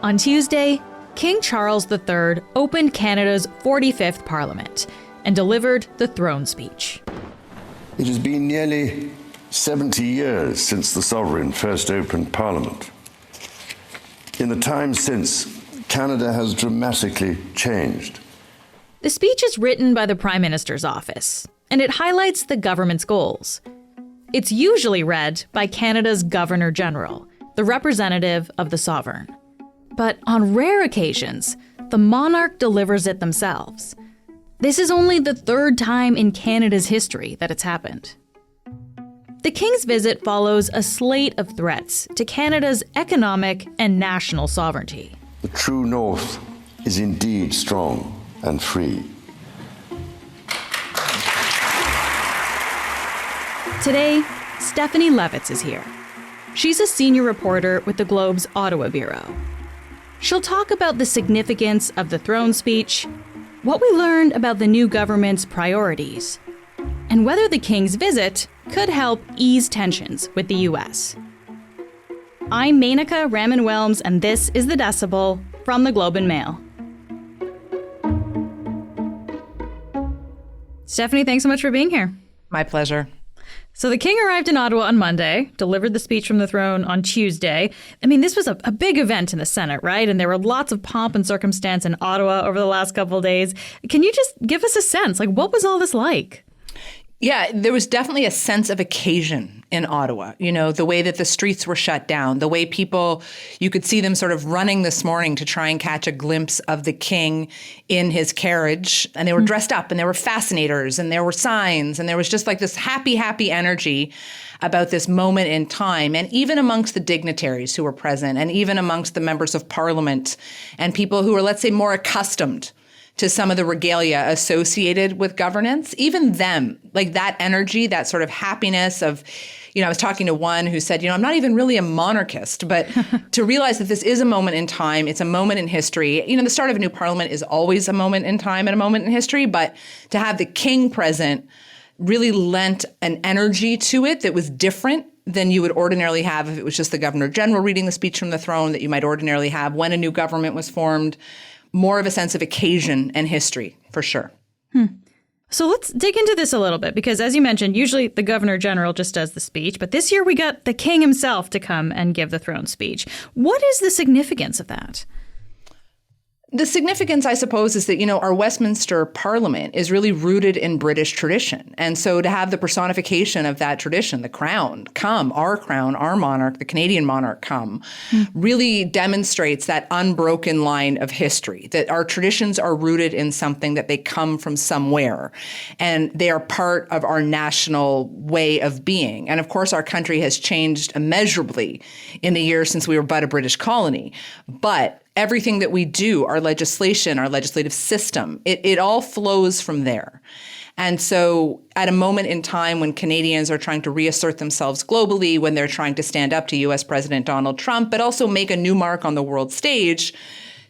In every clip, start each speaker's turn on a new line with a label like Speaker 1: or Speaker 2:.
Speaker 1: On Tuesday, King Charles III opened Canada's 45th Parliament and delivered the throne speech.
Speaker 2: It has been nearly 70 years since the sovereign first opened Parliament. In the time since, Canada has dramatically changed.
Speaker 1: The speech is written by the Prime Minister's office, and it highlights the government's goals. It's usually read by Canada's Governor-General, the representative of the sovereign. But on rare occasions, the monarch delivers it themselves. This is only the third time in Canada's history that it's happened. The King's visit follows a slate of threats to Canada's economic and national sovereignty.
Speaker 2: The true north is indeed strong and free.
Speaker 1: Today, Stephanie Levitz is here. She's a senior reporter with the Globe's Ottawa bureau. She'll talk about the significance of the throne speech, what we learned about the new government's priorities, and whether the King's visit could help ease tensions with the U.S. I'm Menaka Raman-Wilms, and this is The Decibel from the Globe and Mail. Stephanie, thanks so much for being here.
Speaker 3: My pleasure.
Speaker 1: So the King arrived in Ottawa on Monday, delivered the speech from the throne on Tuesday. I mean, this was a big event in the Senate, right? And there were lots of pomp and circumstance in Ottawa over the last couple of days. Can you just give us a sense? Like, what was all this like?
Speaker 3: Yeah, there was definitely a sense of occasion in Ottawa. You know, the way that the streets were shut down, the way people, you could see them sort of running this morning to try and catch a glimpse of the King in his carriage. And they were dressed up and there were fascinators and there were signs and there was just like this happy, happy energy about this moment in time. And even amongst the dignitaries who were present and even amongst the members of parliament and people who were, let's say, more accustomed to some of the regalia associated with governance, even them, like that energy, that sort of happiness of, I was talking to one who said, I'm not even really a monarchist, but to realize that this is a moment in time, it's a moment in history. The start of a new parliament is always a moment in time and a moment in history, but to have the King present really lent an energy to it that was different than you would ordinarily have if it was just the Governor General reading the speech from the throne that you might ordinarily have when a new government was formed. More of a sense of occasion and history, for sure.
Speaker 1: So let's dig into this a little bit, because as you mentioned, usually the Governor General just does the speech, but this year we got the King himself to come and give the throne speech. What is the significance of that?
Speaker 3: The significance, I suppose, is that, our Westminster Parliament is really rooted in British tradition. And so to have the personification of that tradition, the crown, our monarch, the Canadian monarch come, really demonstrates that unbroken line of history, that our traditions are rooted in something, that they come from somewhere, and they are part of our national way of being. And of course, our country has changed immeasurably in the years since we were but a British colony. But everything that we do, our legislation, our legislative system, it all flows from there. And so at a moment in time when Canadians are trying to reassert themselves globally, when they're trying to stand up to U.S. President Donald Trump, but also make a new mark on the world stage,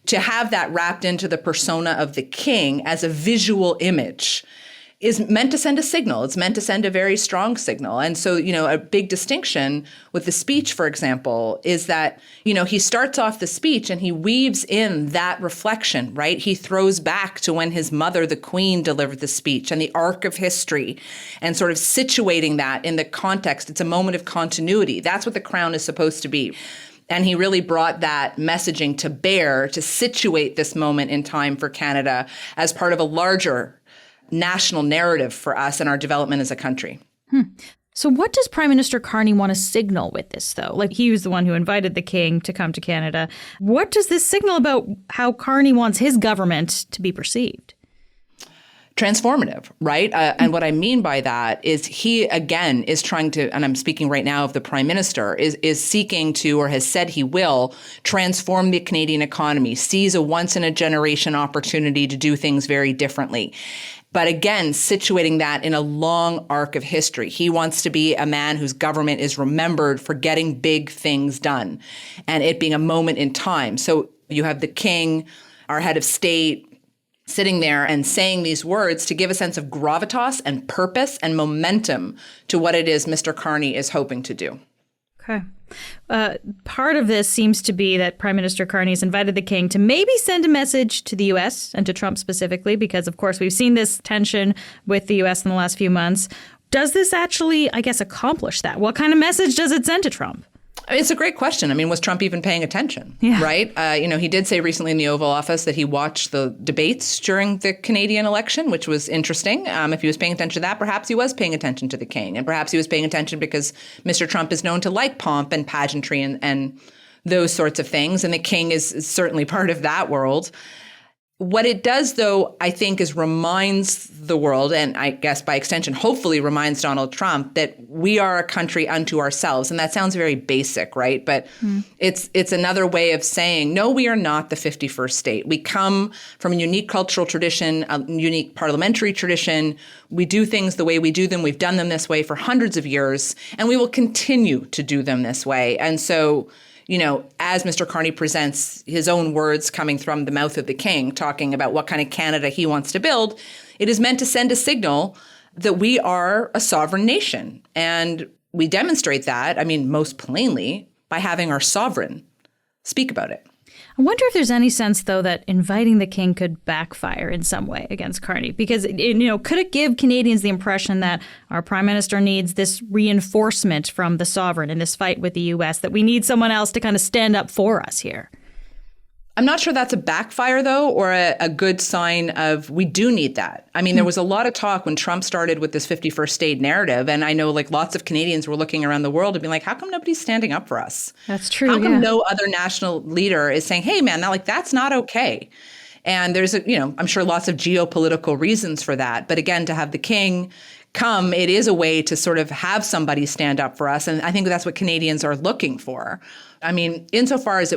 Speaker 3: to have that wrapped into the persona of the King as a visual image is meant to send a signal. It's meant to send a very strong signal. And so, a big distinction with the speech, for example, is that, he starts off the speech and he weaves in that reflection, right? He throws back to when his mother, the Queen, delivered the speech and the arc of history and sort of situating that in the context. It's a moment of continuity. That's what the crown is supposed to be. And he really brought that messaging to bear to situate this moment in time for Canada as part of a larger national narrative for us and our development as a country.
Speaker 1: So what does Prime Minister Carney want to signal with this, though? Like, he was the one who invited the King to come to Canada. What does this signal about how Carney wants his government to be perceived?
Speaker 3: Transformative, right? And what I mean by that is he, again, is trying to, and I'm speaking right now of the Prime Minister, is seeking to, or has said he will, transform the Canadian economy, seize a once-in-a-generation opportunity to do things very differently. But again, situating that in a long arc of history. He wants to be a man whose government is remembered for getting big things done and it being a moment in time. So you have the King, our head of state, sitting there and saying these words to give a sense of gravitas and purpose and momentum to what it is Mr. Carney is hoping to do.
Speaker 1: Okay. part of this seems to be that Prime Minister Carney has invited the king to maybe send a message to the U.S. and to Trump specifically, because, of course, we've seen this tension with the U.S. in the last few months. Does this actually, I guess, accomplish that? What kind of message does it send to Trump?
Speaker 3: It's a great question. I mean, was Trump even paying attention?
Speaker 1: Yeah.
Speaker 3: Right? He did say recently in the Oval Office that he watched the debates during the Canadian election, which was interesting. If he was paying attention to that, perhaps he was paying attention to the king. And perhaps he was paying attention because Mr. Trump is known to like pomp and pageantry and those sorts of things. And the king is certainly part of that world. What it does, though, I think, is reminds the world, and I guess by extension, hopefully reminds Donald Trump, that we are a country unto ourselves. And that sounds very basic, right? But it's another way of saying, no, we are not the 51st state. We come from a unique cultural tradition, a unique parliamentary tradition. We do things the way we do them. We've done them this way for hundreds of years, and we will continue to do them this way. And so, as Mr. Carney presents his own words coming from the mouth of the king, talking about what kind of Canada he wants to build, it is meant to send a signal that we are a sovereign nation. And we demonstrate that, most plainly, by having our sovereign speak about it.
Speaker 1: I wonder if there's any sense, though, that inviting the king could backfire in some way against Carney, because, could it give Canadians the impression that our prime minister needs this reinforcement from the sovereign in this fight with the U.S., that we need someone else to kind of stand up for us here?
Speaker 3: I'm not sure that's a backfire, though, or a good sign of we do need that. There was a lot of talk when Trump started with this 51st state narrative. And I know lots of Canadians were looking around the world and being like, how come nobody's standing up for us?
Speaker 1: That's true.
Speaker 3: How come no other national leader is saying, hey, man, that's not okay. And there's, I'm sure lots of geopolitical reasons for that. But again, to have the king come, it is a way to sort of have somebody stand up for us. And I think that's what Canadians are looking for. Insofar as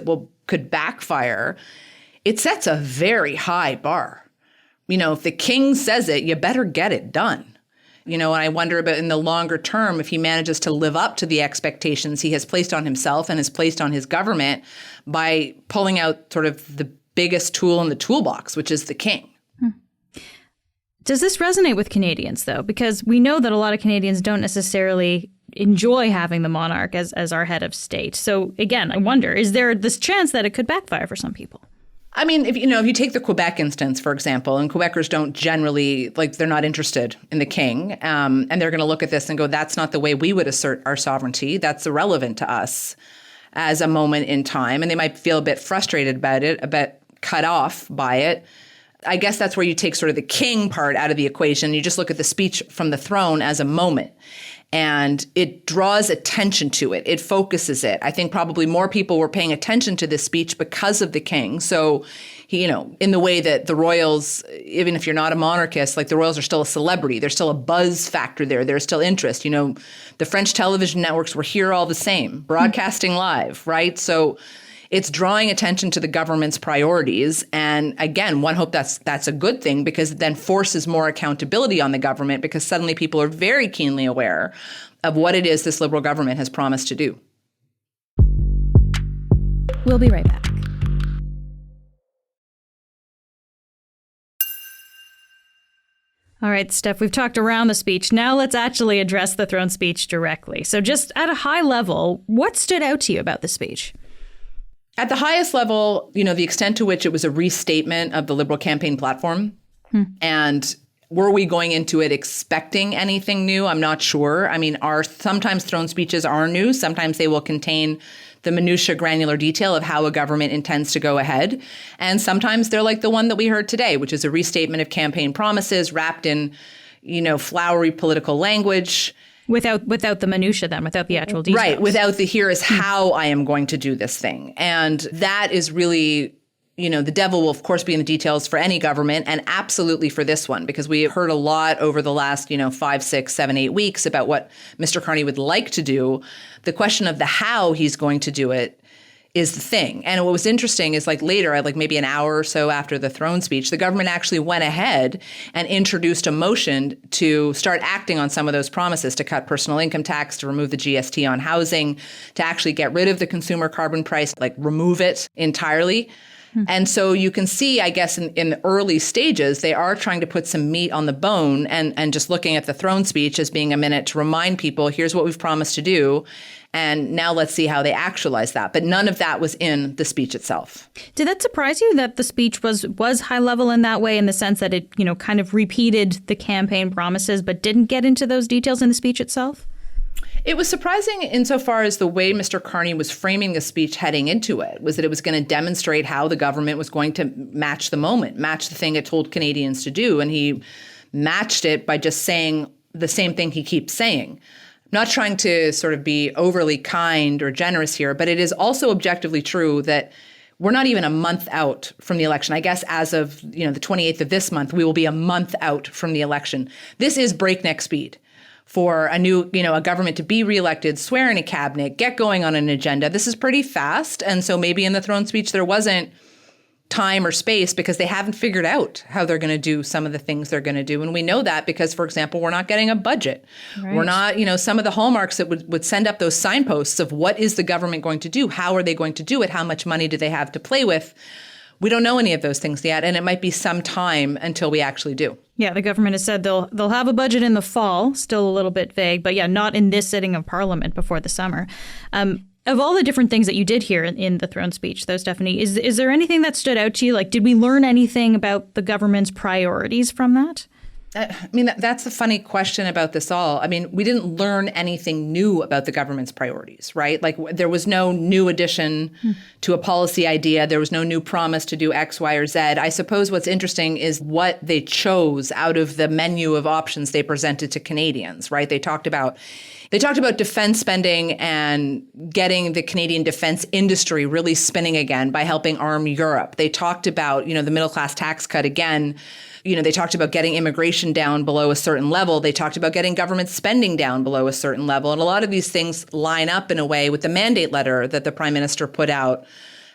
Speaker 3: could backfire, it sets a very high bar. If the king says it, you better get it done. And I wonder about in the longer term if he manages to live up to the expectations he has placed on himself and has placed on his government by pulling out sort of the biggest tool in the toolbox, which is the king.
Speaker 1: Does this resonate with Canadians, though? Because we know that a lot of Canadians don't necessarily enjoy having the monarch as our head of state. So again, I wonder, is there this chance that it could backfire for some people?
Speaker 3: If you take the Quebec instance, for example, and Quebecers don't generally, they're not interested in the king, and they're going to look at this and go, that's not the way we would assert our sovereignty. That's irrelevant to us as a moment in time. And they might feel a bit frustrated about it, a bit cut off by it. I guess that's where you take sort of the king part out of the equation. You just look at the speech from the throne as a moment. And it draws attention to it. It focuses it. I think probably more people were paying attention to this speech because of the king. So, in the way that the royals, even if you're not a monarchist, the royals are still a celebrity. There's still a buzz factor there. There's still interest. The French television networks were here all the same, broadcasting live, right? So it's drawing attention to the government's priorities. And again, one hope that's a good thing, because it then forces more accountability on the government, because suddenly people are very keenly aware of what it is this Liberal government has promised to do.
Speaker 1: We'll be right back. All right, Steph, we've talked around the speech. Now let's actually address the throne speech directly. So just at a high level, what stood out to you about the speech?
Speaker 3: At the highest level, the extent to which it was a restatement of the Liberal campaign platform. And were we going into it expecting anything new? I'm not sure. Sometimes throne speeches are new. Sometimes they will contain the minutiae granular detail of how a government intends to go ahead. And sometimes they're like the one that we heard today, which is a restatement of campaign promises wrapped in, flowery political language.
Speaker 1: Without the minutia, then, without the actual details.
Speaker 3: Right, without the here is how I am going to do this thing. And that is really, the devil will, of course, be in the details for any government, and absolutely for this one, because we have heard a lot over the last, 5, 6, 7, 8 weeks about what Mr. Carney would like to do. The question of the how he's going to do it is the thing. And what was interesting is later, maybe an hour or so after the throne speech, the government actually went ahead and introduced a motion to start acting on some of those promises, to cut personal income tax, to remove the GST on housing, to actually get rid of the consumer carbon price, remove it entirely. And so you can see, I guess, in the early stages, they are trying to put some meat on the bone and just looking at the throne speech as being a minute to remind people, here's what we've promised to do. And now let's see how they actualize that. But none of that was in the speech itself.
Speaker 1: Did that surprise you that the speech was high level in that way, in the sense that it, kind of repeated the campaign promises, but didn't get into those details in the speech itself?
Speaker 3: It was surprising insofar as the way Mr. Carney was framing the speech heading into it was that it was going to demonstrate how the government was going to match the moment, match the thing it told Canadians to do. And he matched it by just saying the same thing he keeps saying. Not trying to sort of be overly kind or generous here, but it is also objectively true that we're not even a month out from the election. I guess as of the 28th of this month, we will be a month out from the election. This is breakneck speed for a government to be reelected, swear in a cabinet, get going on an agenda. This is pretty fast. And so maybe in the throne speech, there wasn't time or space because they haven't figured out how they're going to do some of the things they're going to do. And we know that because, for example, we're not getting a budget. Right. We're not, some of the hallmarks that would send up those signposts of what is the government going to do? How are they going to do it? How much money do they have to play with? We don't know any of those things yet, and it might be some time until we actually do.
Speaker 1: Yeah, the government has said they'll have a budget in the fall, still a little bit vague, but yeah, not in this sitting of Parliament before the summer. Of all the different things that you did hear in the throne speech, though, Stephanie, is there anything that stood out to you? Like, did we learn anything about the government's priorities from that?
Speaker 3: That's the funny question about this all. We didn't learn anything new about the government's priorities, right? Like, there was no new addition to a policy idea. There was no new promise to do X, Y, or Z. I suppose what's interesting is what they chose out of the menu of options they presented to Canadians, right? They talked about defense spending and getting the Canadian defense industry really spinning again by helping arm Europe. They talked about, the middle class tax cut again. They talked about getting immigration down below a certain level. They talked about getting government spending down below a certain level. And a lot of these things line up in a way with the mandate letter that the Prime Minister put out,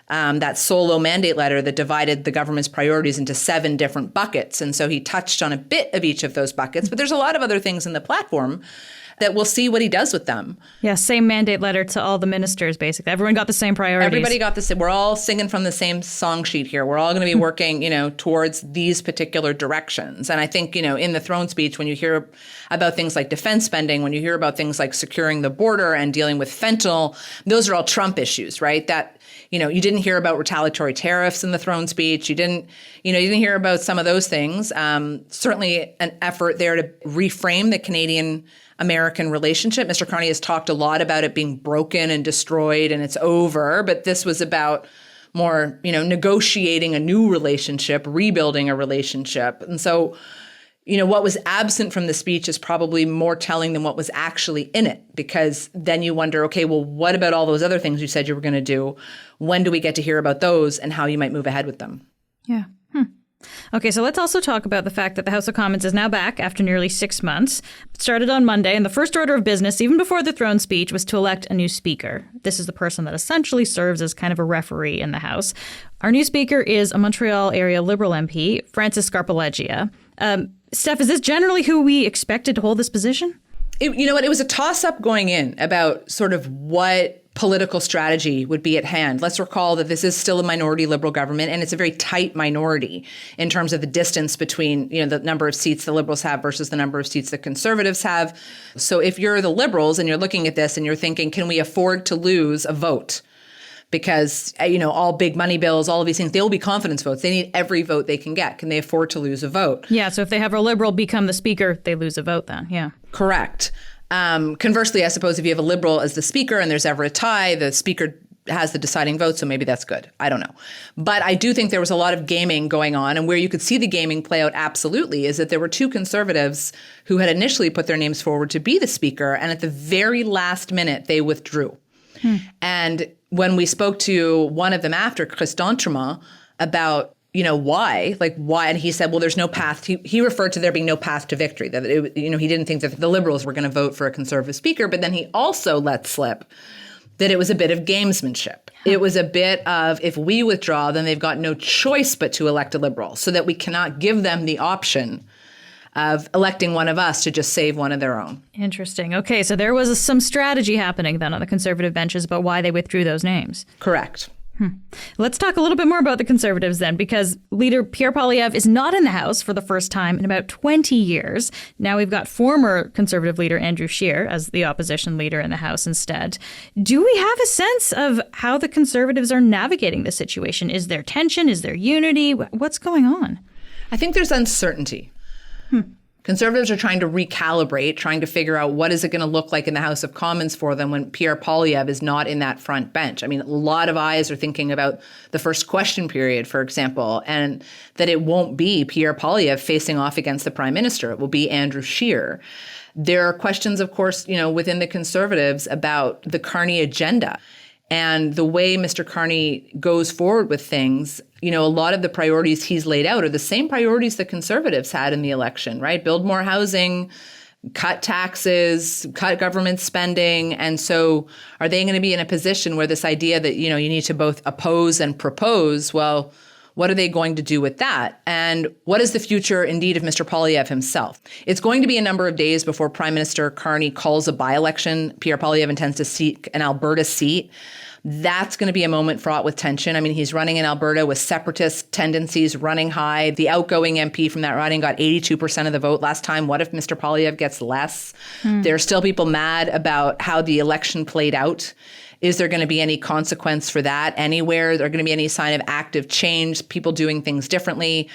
Speaker 3: that solo mandate letter that divided the government's priorities into 7 different buckets. And so he touched on a bit of each of those buckets. But there's a lot of other things in the platform that we'll see what he does with them.
Speaker 1: Yeah, same mandate letter to all the ministers, basically. Everyone got the same priorities.
Speaker 3: Everybody got the same. We're all singing from the same song sheet here. We're all going to be working, towards these particular directions. And I think, in the throne speech, when you hear about things like defense spending, when you hear about things like securing the border and dealing with fentanyl, those are all Trump issues, right? That, you didn't hear about retaliatory tariffs in the throne speech. You didn't hear about some of those things. Certainly an effort there to reframe the Canadian-American relationship. Mr. Carney has talked a lot about it being broken and destroyed and it's over, but this was about more, negotiating a new relationship, rebuilding a relationship. And so, what was absent from the speech is probably more telling than what was actually in it, because then you wonder, okay, well, what about all those other things you said you were going to do? When do we get to hear about those and how you might move ahead with them?
Speaker 1: Yeah. Okay, so let's also talk about the fact that the House of Commons is now back after nearly 6 months. It started on Monday, and the first order of business, even before the throne speech, was to elect a new speaker. This is the person that essentially serves as kind of a referee in the House. Our new speaker is a Montreal area Liberal MP, Francis Scarpaleggia. Steph, is this generally who we expected to hold this position?
Speaker 3: It was a toss-up going in about sort of what political strategy would be at hand. Let's recall that this is still a minority Liberal government, and it's a very tight minority in terms of the distance between, the number of seats the Liberals have versus the number of seats the Conservatives have. So if you're the Liberals and you're looking at this and you're thinking, can we afford to lose a vote? Because, all big money bills, all of these things, they will be confidence votes. They need every vote they can get. Can they afford to lose a vote?
Speaker 1: Yeah, so if they have a Liberal become the speaker, they lose a vote then, yeah.
Speaker 3: Correct. Conversely, I suppose if you have a Liberal as the speaker and there's ever a tie, the speaker has the deciding vote, so maybe that's good. I don't know. But I do think there was a lot of gaming going on, and where you could see the gaming play out absolutely is that there were 2 Conservatives who had initially put their names forward to be the speaker, and at the very last minute, they withdrew. And when we spoke to one of them after, Chris D'Entremont, about why, and he said, well, there's no path. He referred to there being no path to victory, that he didn't think that the Liberals were going to vote for a Conservative speaker. But then he also let slip that it was a bit of gamesmanship. It was a bit of, if we withdraw, then they've got no choice but to elect a Liberal, so that we cannot give them the option of electing one of us to just save one of their own.
Speaker 1: Interesting. Okay, so there was some strategy happening then on the Conservative benches about why they withdrew those names.
Speaker 3: Correct.
Speaker 1: Let's talk a little bit more about the Conservatives then, because leader Pierre Poilievre is not in the House for the first time in about 20 years. Now we've got former Conservative leader Andrew Scheer as the opposition leader in the House instead. Do we have a sense of how the Conservatives are navigating the situation? Is there tension? Is there unity? What's going on?
Speaker 3: I think there's uncertainty. Conservatives are trying to recalibrate, trying to figure out what is it going to look like in the House of Commons for them when Pierre Poilievre is not in that front bench. I mean, a lot of eyes are thinking about the first question period, for example, and that it won't be Pierre Poilievre facing off against the Prime Minister. It will be Andrew Scheer. There are questions, of course, within the Conservatives about the Carney agenda. And the way Mr. Carney goes forward with things, a lot of the priorities he's laid out are the same priorities the Conservatives had in the election, right? Build more housing, cut taxes, cut government spending. And so are they going to be in a position where this idea that, you need to both oppose and propose, well, what are they going to do with that? And what is the future, indeed, of Mr. Poilievre himself? It's going to be a number of days before Prime Minister Carney calls a by-election. Pierre Poilievre intends to seek an Alberta seat. That's going to be a moment fraught with tension. I mean, he's running in Alberta with separatist tendencies running high. The outgoing MP from that riding got 82% of the vote last time. What if Mr. Poilievre gets less? There are still people mad about how the election played out. Is there going to be any consequence for that anywhere? Is there going to be any sign of active change, people doing things differently?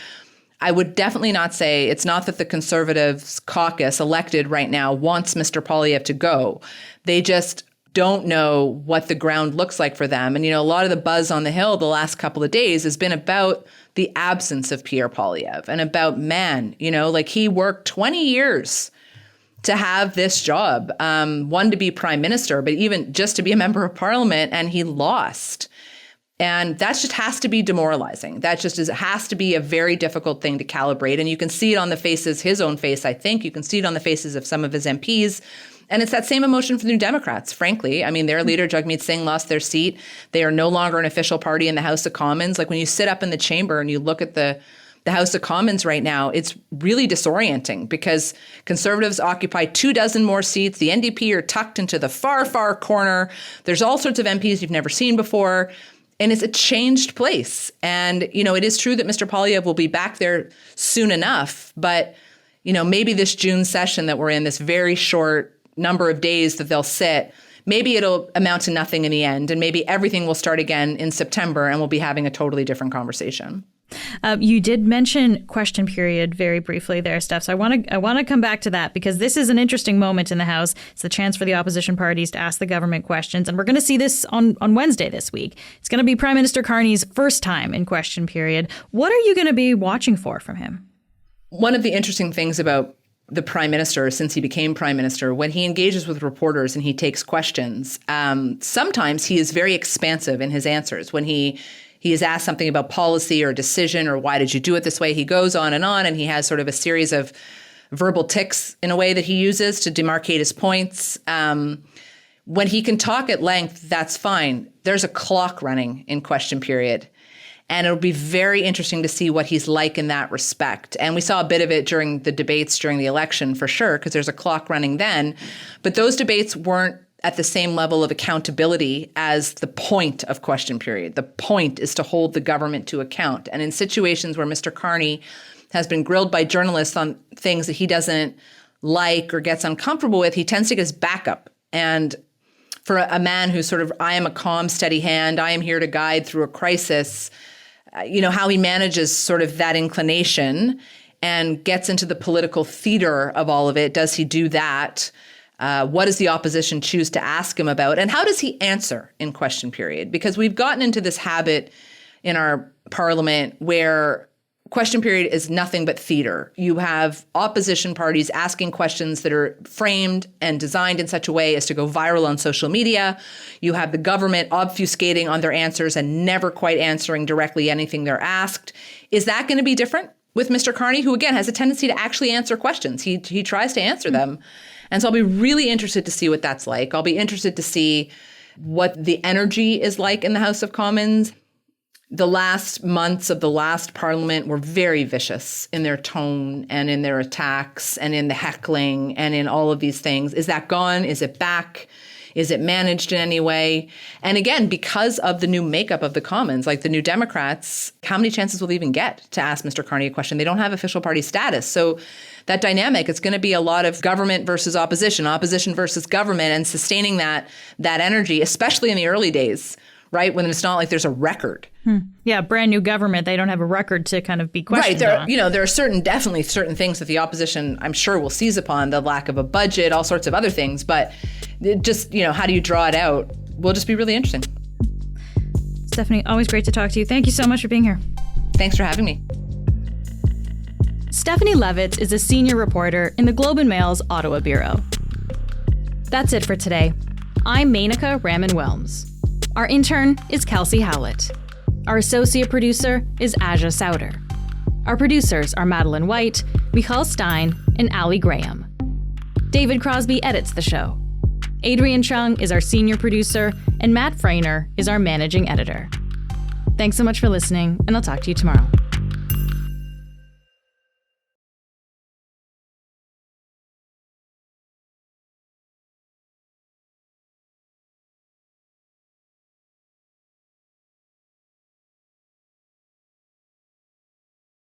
Speaker 3: I would definitely not say it's not that the Conservatives caucus elected right now wants Mr. Poilievre to go. They just don't know what the ground looks like for them. And, a lot of the buzz on the Hill the last couple of days has been about the absence of Pierre Poilievre and about, he worked 20 years to have this job, one, to be prime minister, but even just to be a member of parliament, and he lost. And that just has to be demoralizing. That just has to be a very difficult thing to calibrate. And you can see it on the faces, his own face, I think. You can see it on the faces of some of his MPs. And it's that same emotion for the New Democrats, frankly. I mean, their leader, Jagmeet Singh, lost their seat. They are no longer an official party in the House of Commons. Like when you sit up in the chamber and you look at the House of Commons right now, it's really disorienting because Conservatives occupy 24 more seats. The NDP are tucked into the far, far corner. There's all sorts of MPs you've never seen before. And it's a changed place. And, it is true that Mr. Poilievre will be back there soon enough. But, maybe this June session that we're in, this very short number of days that they'll sit, maybe it'll amount to nothing in the end. And maybe everything will start again in September and we'll be having a totally different conversation.
Speaker 1: You did mention question period very briefly there, Steph. So I want to come back to that because this is an interesting moment in the House. It's the chance for the opposition parties to ask the government questions. And we're going to see this on Wednesday this week. It's going to be Prime Minister Carney's first time in question period. What are you going to be watching for from him?
Speaker 3: One of the interesting things about the prime minister, since he became prime minister, when he engages with reporters and he takes questions, sometimes he is very expansive in his answers. When he is asked something about policy or decision or why did you do it this way, he goes on, and he has sort of a series of verbal tics in a way that he uses to demarcate his points. When he can talk at length, that's fine. There's a clock running in question period. And it'll be very interesting to see what he's like in that respect. And we saw a bit of it during the debates during the election, for sure, because there's a clock running then. But those debates weren't at the same level of accountability as the point of question period. The point is to hold the government to account. And in situations where Mr. Carney has been grilled by journalists on things that he doesn't like or gets uncomfortable with, he tends to get his back up. And for a man who's sort of, I am a calm, steady hand, I am here to guide through a crisis, how he manages sort of that inclination and gets into the political theater of all of it. Does he do that? What does the opposition choose to ask him about? And how does he answer in question period? Because we've gotten into this habit in our parliament where question period is nothing but theater. You have opposition parties asking questions that are framed and designed in such a way as to go viral on social media. You have the government obfuscating on their answers and never quite answering directly anything they're asked. Is that going to be different with Mr. Carney, who, again, has a tendency to actually answer questions? He tries to answer them. And so I'll be really interested to see what that's like. I'll be interested to see what the energy is like in the House of Commons. The last months of the last parliament were very vicious in their tone and in their attacks and in the heckling and in all of these things. Is that gone? Is it back? Is it managed in any way? And again, because of the new makeup of the Commons, like the New Democrats, how many chances will they even get to ask Mr. Carney a question? They don't have official party status. So that dynamic, it's going to be a lot of government versus opposition, opposition versus government, and sustaining that energy, especially in the early days, right? When it's not like there's a record.
Speaker 1: Yeah, brand new government. They don't have a record to kind of be questioned on.
Speaker 3: There are definitely certain things that the opposition, I'm sure, will seize upon, the lack of a budget, all sorts of other things. But just, how do you draw it out will just be really interesting.
Speaker 1: Stephanie, always great to talk to you. Thank you so much for being here.
Speaker 3: Thanks for having me.
Speaker 1: Stephanie Levitz is a senior reporter in the Globe and Mail's Ottawa bureau. That's it for today. I'm Menaka Raman-Wilms. Our intern is Kelsey Howlett. Our associate producer is Aja Souter. Our producers are Madeline White, Michal Stein, and Ali Graham. David Crosby edits the show. Adrian Chung is our senior producer, and Matt Freiner is our managing editor. Thanks so much for listening, and I'll talk to you tomorrow.